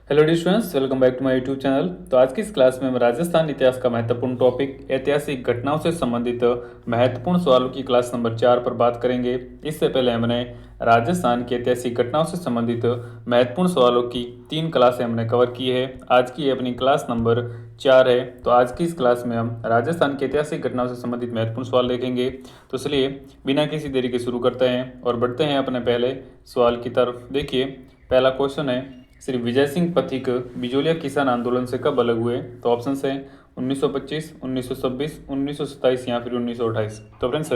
Hello dear students, welcome back to my YouTube channel. तो आज की इस क्लास में हम राजस्थान इतिहास का महत्वपूर्ण टॉपिक ऐतिहासिक घटनाओं से संबंधित महत्वपूर्ण सवालों की क्लास नंबर 4 पर बात करेंगे। इससे पहले हमने राजस्थान की ऐतिहासिक घटनाओं से संबंधित महत्वपूर्ण सवालों की 3 क्लासें हमने कवर की है। आज की अपनी क्लास नंबर 4 है। तो आज की इस क्लास में हम राजस्थान की ऐतिहासिक घटनाओं से संबंधित महत्वपूर्ण सवाल देखेंगे। तो चलिए बिना किसी देरी के शुरू करते हैं और बढ़ते हैं अपने पहले सवाल की तरफ। देखिए, पहला क्वेश्चन है, श्री विजय सिंह पथिक बिजोलिया किसान आंदोलन से कब अलग हुए? तो ऑप्शन है 1925, 1926, 1927 या फिर 1928। तो फ्रेंड्स,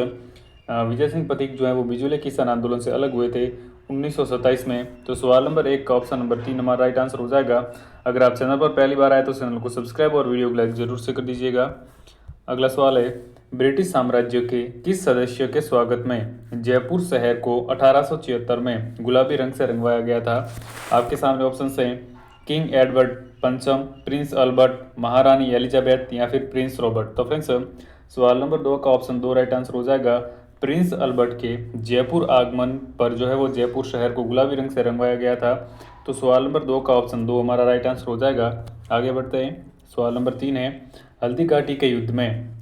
विजय सिंह पथिक जो है वो बिजोलिया किसान आंदोलन से अलग हुए थे 1927 में। तो सवाल नंबर 1 का ऑप्शन नंबर 3 हमारा राइट आंसर हो जाएगा। अगर आप चैनल पर पहली बार आए तो चैनल को सब्सक्राइब और वीडियो को लाइक जरूर से कर दीजिएगा। अगला सवाल है, ब्रिटिश साम्राज्य के किस सदस्य के स्वागत में जयपुर शहर को 1876 में गुलाबी रंग से रंगवाया गया था? आपके सामने ऑप्शन हैं किंग एडवर्ड पंचम, प्रिंस अल्बर्ट, महारानी एलिजाबेथ या फिर प्रिंस रॉबर्ट। तो फ्रेंड्स, सवाल नंबर 2 का ऑप्शन 2 राइट आंसर हो जाएगा। प्रिंस अल्बर्ट के जयपुर आगमन पर जो है वो जयपुर शहर को गुलाबी रंग से रंगवाया गया था। तो सवाल नंबर 2 का ऑप्शन 2 हमारा राइट आंसर हो जाएगा। आगे बढ़ते हैं। सवाल नंबर 3 है, हल्दी घाटी के युद्ध में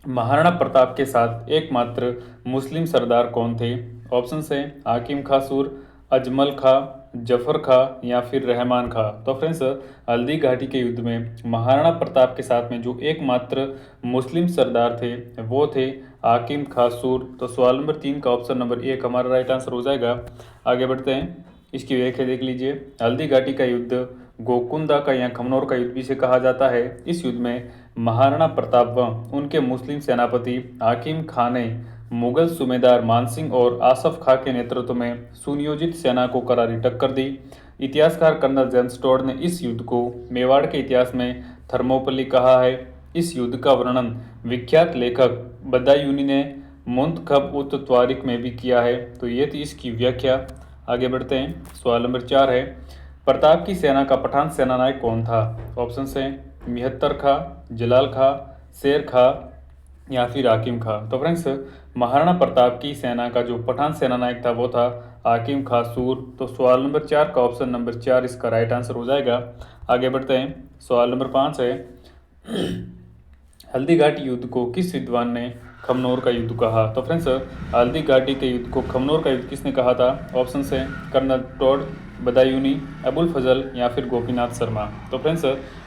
महाराणा प्रताप के साथ एकमात्र मुस्लिम सरदार कौन थे? ऑप्शन है हाकिम खां सूर, अजमल खां, जफर खां या फिर रहमान खां। तो फ्रेंड्स, हल्दी घाटी के युद्ध में महाराणा प्रताप के साथ में जो एकमात्र मुस्लिम सरदार थे वो थे हाकिम खां सूर। तो सवाल नंबर 3 का ऑप्शन नंबर 1 हमारा राइट आंसर हो जाएगा। आगे बढ़ते हैं, इसकी व्याख्या देख लीजिए। हल्दी घाटी का युद्ध गोकुंदा का या खमनौर का युद्ध भी से कहा जाता है। इस युद्ध में महाराणा प्रताप व उनके मुस्लिम सेनापति हाकिम खां ने मुगल सूबेदार मानसिंह और आसफ खां के नेतृत्व में सुनियोजित सेना को करारी टक्कर दी। इतिहासकार कर्नल जेम्स टॉड ने इस युद्ध को मेवाड़ के इतिहास में थर्मोपल्ली कहा है। इस युद्ध का वर्णन विख्यात लेखक बदायूनी ने मुंतखब उत त्वारिख में भी किया है। तो ये थी इसकी व्याख्या। आगे बढ़ते हैं। सवाल नंबर 4 है, प्रताप की सेना का पठान सेनानायक कौन था? ऑप्शन है मिहत्तर खां, जलाल खां, शेर खां या फिर हाकिम खां। तो फ्रेंड्स, महाराणा प्रताप की सेना का जो पठान सेनानायक था वो था हाकिम खां सूर। तो सवाल नंबर 4 का ऑप्शन नंबर 4 इसका राइट आंसर हो जाएगा। आगे बढ़ते हैं। सवाल नंबर 5 है, हल्दी घाटी युद्ध को किस विद्वान ने खमनौर का युद्ध कहा? तो फ्रेंड्स, हल्दी घाटी के युद्ध को खमनौर का युद्ध किसने कहा था? ऑप्शन है कर्नल टॉड, बदायूनी, अबुल फजल या फिर गोपीनाथ शर्मा। तो फ्रेंड्स,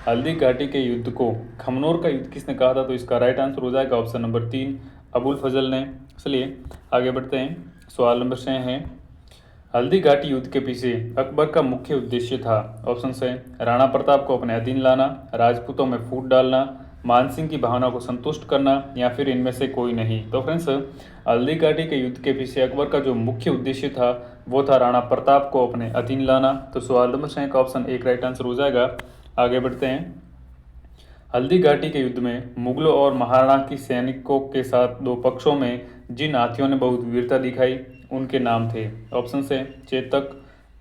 हल्दी घाटी के युद्ध को खमनौर का युद्ध किसने कहा था? तो इसका राइट आंसर हो जाएगा ऑप्शन नंबर 3 अबुल फजल ने। चलिए आगे बढ़ते हैं। सवाल नंबर 6 है, हल्दी घाटी युद्ध के पीछे अकबर का मुख्य उद्देश्य था? ऑप्शन है राणा प्रताप को अपने अधीन लाना, राजपूतों में फूट डालना, मानसिंह की भावना को संतुष्ट करना या फिर इनमें से कोई नहीं। तो फ्रेंड्स, हल्दी घाटी के युद्ध के पीछे अकबर का जो मुख्य उद्देश्य था वो था राणा प्रताप को अपने अधीन लाना। तो सवाल नंबर 6 का ऑप्शन 1 राइट आंसर हो जाएगा। आगे बढ़ते हैं। हल्दी घाटी के युद्ध में मुगलों और महाराणा की सैनिकों के साथ दो पक्षों में जिन हाथियों ने बहुत वीरता दिखाई उनके नाम थे। ऑप्शन है चेतक,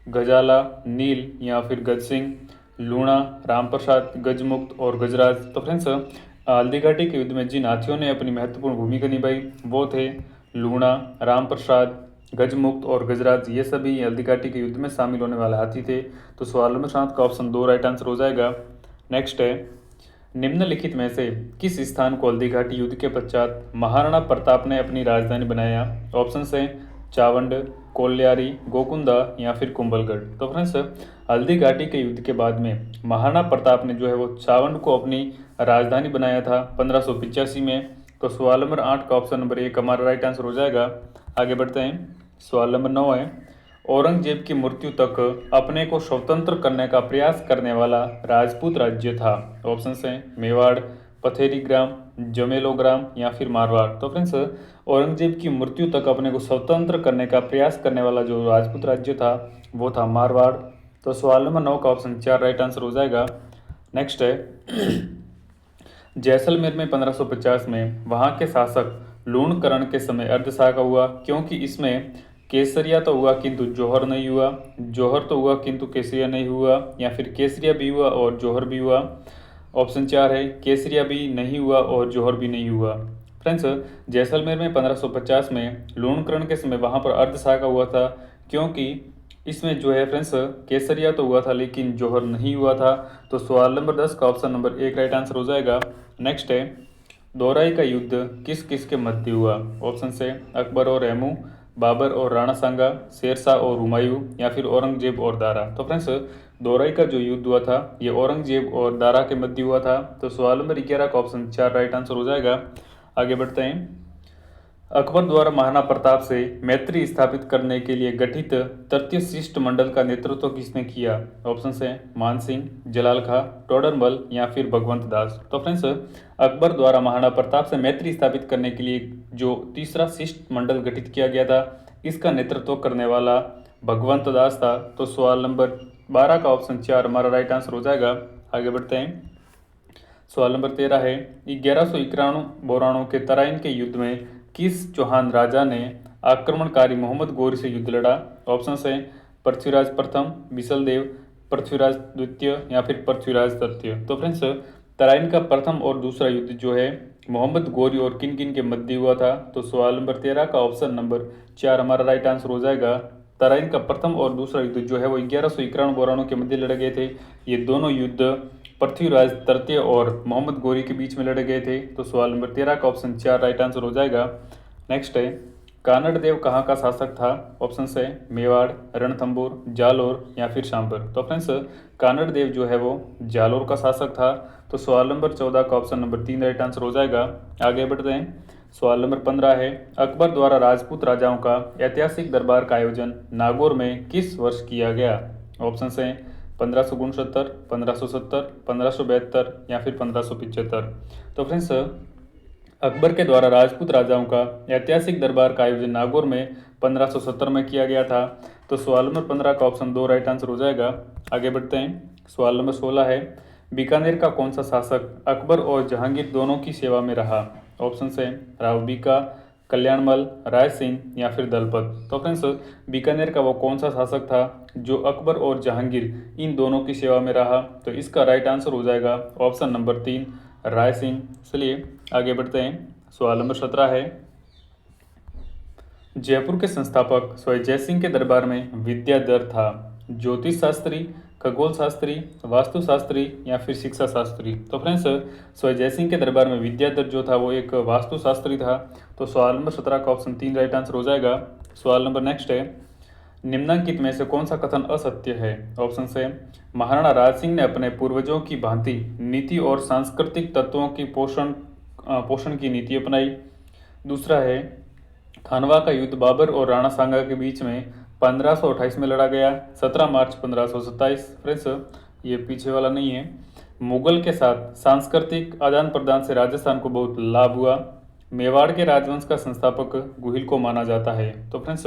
गजाला, नील या फिर गजसिंह, लूणा, रामप्रसाद, गजमुक्त और गजराज। तो फ्रेंड्स, हल्दी घाटी के युद्ध में जिन हाथियों ने अपनी महत्वपूर्ण भूमिका निभाई वो थे लूणा, रामप्रसाद, गजमुक्त और गजराज। ये सभी हल्दी घाटी के युद्ध में शामिल होने वाले हाथी थे। तो सवाल नंबर 7 का ऑप्शन 2 राइट आंसर हो जाएगा। नेक्स्ट है, निम्नलिखित में से किस स्थान को हल्दी घाटी युद्ध के पश्चात महाराणा प्रताप ने अपनी राजधानी बनाया? ऑप्शन है चावंड, कोल्यारी, गोकुंदा या फिर कुंभलगढ़। तो फ्रेंड्स, हल्दी घाटी के युद्ध के बाद में महाराणा प्रताप ने जो है वो चावंड को अपनी राजधानी बनाया था 1585 में। तो सवाल नंबर 8 का ऑप्शन नंबर 1 हमारा राइट आंसर हो जाएगा। आगे बढ़ते हैं। सवाल नंबर 9 है, औरंगजेब की मृत्यु तक अपने को स्वतंत्र करने का प्रयास करने वाला राजपूत राज्य था? ऑप्शन है मेवाड़, पथेरी ग्राम, जमेलो ग्राम या फिर मारवाड़। तो फ्रेंड्स, औरंगजेब की मृत्यु तक अपने को स्वतंत्र करने का प्रयास करने वाला जो राजपूत राज्य था वो था मारवाड़। तो सवाल नंबर 9 का ऑप्शन 4 राइट आंसर हो जाएगा। नेक्स्ट है, जैसलमेर में 1550 में वहाँ के शासक लूणकरण के समय अर्धशाका हुआ क्योंकि इसमें केसरिया तो हुआ किंतु जौहर नहीं हुआ, जौहर तो हुआ किंतु केसरिया नहीं हुआ या फिर केसरिया भी हुआ और जौहर भी हुआ। ऑप्शन 4 है केसरिया भी नहीं हुआ और जौहर भी नहीं हुआ। फ्रेंड्स, जैसलमेर में 1550 में लूणकरण के समय वहाँ पर अर्धशाका हुआ था क्योंकि इसमें जो है फ्रेंड्स केसरिया तो हुआ था लेकिन जौहर नहीं हुआ था। तो सवाल नंबर 10 का ऑप्शन नंबर 1 राइट आंसर हो जाएगा। नेक्स्ट है, दोराई का युद्ध किस किस के मध्य हुआ? ऑप्शन से अकबर और रहमू, बाबर और राणा सांगा, शेरशाह और हुमायूं, या फिर औरंगजेब और दारा। तो फ्रेंड्स दोराई का जो युद्ध हुआ था ये औरंगजेब और दारा के मध्य हुआ था। तो सवाल नंबर 11 का ऑप्शन 4 राइट आंसर हो जाएगा। आगे बढ़ते हैं। अकबर द्वारा महाराणा प्रताप से मैत्री स्थापित करने के लिए गठित तृतीय शिष्टमंडल का नेतृत्व किसने किया? ऑप्शन है मान सिंह, जलाल खां, टोडरमल, या फिर भगवंत दास। तो फ्रेंड्स अकबर द्वारा महाराणा प्रताप से मैत्री स्थापित करने के लिए जो तीसरा शिष्टमंडल गठित किया गया था इसका नेतृत्व करने वाला भगवंत दास था। तो सवाल नंबर 12 का ऑप्शन 4 हमारा राइट आंसर हो जाएगा। आगे बढ़ते हैं। सवाल नंबर 13 है, 1191 के तराइन के युद्ध में किस चौहान राजा ने आक्रमणकारी मोहम्मद गौरी से युद्ध लड़ा? ऑप्शन है पृथ्वीराज प्रथम, बिसल देव, पृथ्वीराज द्वितीय, या फिर पृथ्वीराज तृतीय। तो फ्रेंड्स तराइन का प्रथम और दूसरा युद्ध जो है मोहम्मद गौरी और किन किन के मध्य हुआ था? तो सवाल नंबर 13 का ऑप्शन नंबर 4 हमारा राइट आंसर हो जाएगा। तराइन का प्रथम और दूसरा युद्ध जो है वो 1191 के मध्य लड़े गए थे। ये दोनों युद्ध पृथ्वीराज तृतीय और मोहम्मद गौरी के बीच में लड़े गए थे। तो सवाल नंबर 13 का ऑप्शन 4 राइट आंसर हो जाएगा। नेक्स्ट है, कानड़ देव कहाँ का शासक था? ऑप्शन है मेवाड़, रणथंबोर, जालोर, या फिर शांबर। तो फ्रेंड्स कानड़ देव जो है वो जालोर का शासक था। तो सवाल नंबर 14 का ऑप्शन नंबर 3 राइट आंसर हो जाएगा। आगे बढ़ते हैं। सवाल नंबर 15 है, अकबर द्वारा राजपूत राजाओं का ऐतिहासिक दरबार का आयोजन नागौर में किस वर्ष किया गया? ऑप्शन है 1569, 1570, 1572, या फिर 1575। तो फ्रेंड्स अकबर के द्वारा राजपूत राजाओं का ऐतिहासिक दरबार का आयोजन नागौर में 1570 में किया गया था। तो सवाल नंबर 15 का ऑप्शन 2 राइट आंसर हो जाएगा। आगे बढ़ते हैं। सवाल नंबर 16 है, बीकानेर का कौन सा शासक अकबर और जहांगीर दोनों की सेवा में रहा? ऑप्शन है राव बीका, कल्याणमल, राय सिंह, या फिर दलपत। तो फ्रेंड्स बीकानेर का वो कौन सा शासक था जो अकबर और जहांगीर इन दोनों की सेवा में रहा? तो इसका राइट आंसर हो जाएगा ऑप्शन नंबर 3 राय सिंह। चलिए आगे बढ़ते हैं। सवाल नंबर 17 है, जयपुर के संस्थापक स्वयं जयसिंह के दरबार में विद्याधर था ज्योतिष शास्त्री, खगोल शास्त्री, वास्तु शास्त्री, या फिर शिक्षा शास्त्री। तो फ्रेंड्स स्वयं जयसिंह के दरबार में विद्याधर जो था वो एक वास्तु शास्त्री था। तो सवाल नंबर 17 का ऑप्शन 3 राइट आंसर हो जाएगा। सवाल नंबर नेक्स्ट है, निम्नलिखित में से कौन सा कथन असत्य है? ऑप्शन है महाराणा राज सिंह ने अपने पूर्वजों की भांति नीति और सांस्कृतिक तत्वों की पोषण की नीति अपनाई। दूसरा है खानवा का युद्ध बाबर और राणा सांगा के बीच में 1528 में लड़ा गया, 17 मार्च 1527। फ्रेंड्स ये पीछे वाला नहीं है। मुगल के साथ सांस्कृतिक आदान प्रदान से राजस्थान को बहुत लाभ हुआ। मेवाड़ के राजवंश का संस्थापक गुहिल को माना जाता है। तो फ्रेंड्स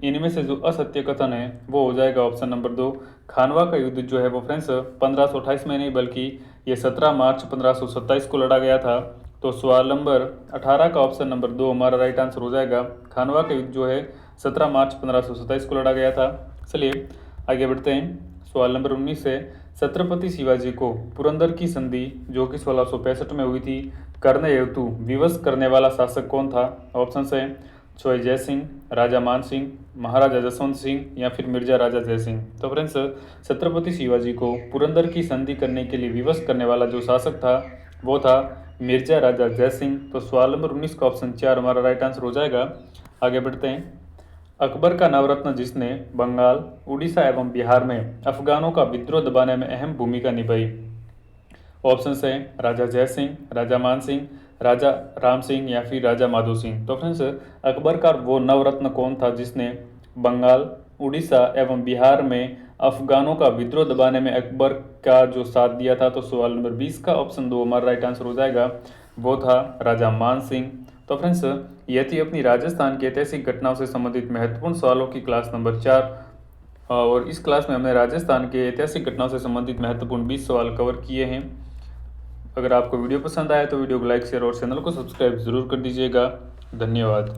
इनमें से जो असत्य कथन है वो हो जाएगा ऑप्शन नंबर 2। खानवा का युद्ध जो है वो फ्रेंड्स 1528 में नहीं बल्कि ये 17 मार्च 1527 को लड़ा गया था। तो सवाल नंबर 18 का ऑप्शन नंबर 2 हमारा राइट आंसर हो जाएगा। खानवा का युद्ध जो है 17 मार्च 1527 को लड़ा गया था। चलिए आगे बढ़ते हैं। सवाल नंबर 19 है, छत्रपति शिवाजी को पुरंदर की संधि जो कि 1665 में हुई थी करने हेतु विवश करने वाला शासक कौन था? ऑप्शन है स्वयं जय सिंह, राजा मान सिंह, महाराजा जसवंत सिंह, या फिर मिर्जा राजा जय सिंह। तो फ्रेंड्स छत्रपति शिवाजी को पुरंदर की संधि करने के लिए विवश करने वाला जो शासक था वो था मिर्जा राजा जय सिंह। तो सवाल नंबर 19 का ऑप्शन 4 हमारा राइट आंसर हो जाएगा। आगे बढ़ते हैं। अकबर का नवरत्न जिसने बंगाल, उड़ीसा एवं बिहार में अफगानों का विद्रोह दबाने में अहम भूमिका निभाई। ऑप्शन है राजा जय सिंह, राजा मान सिंह, राजा राम सिंह, या फिर राजा माधो सिंह। तो फ्रेंड्स अकबर का वो नवरत्न कौन था जिसने बंगाल, उड़ीसा एवं बिहार में अफगानों का विद्रोह दबाने में अकबर का जो साथ दिया था? तो सवाल नंबर 20 का ऑप्शन 2 हमारा राइट आंसर हो जाएगा। वो था राजा मान सिंह। तो फ्रेंड्स ये थी अपनी राजस्थान की ऐतिहासिक घटनाओं से संबंधित महत्वपूर्ण सवालों की क्लास नंबर 4। और इस क्लास में हमने राजस्थान के ऐतिहासिक घटनाओं से संबंधित महत्वपूर्ण 20 सवाल कवर किए हैं। अगर आपको वीडियो पसंद आए तो वीडियो को लाइक, शेयर और चैनल को सब्सक्राइब जरूर कर दीजिएगा। धन्यवाद।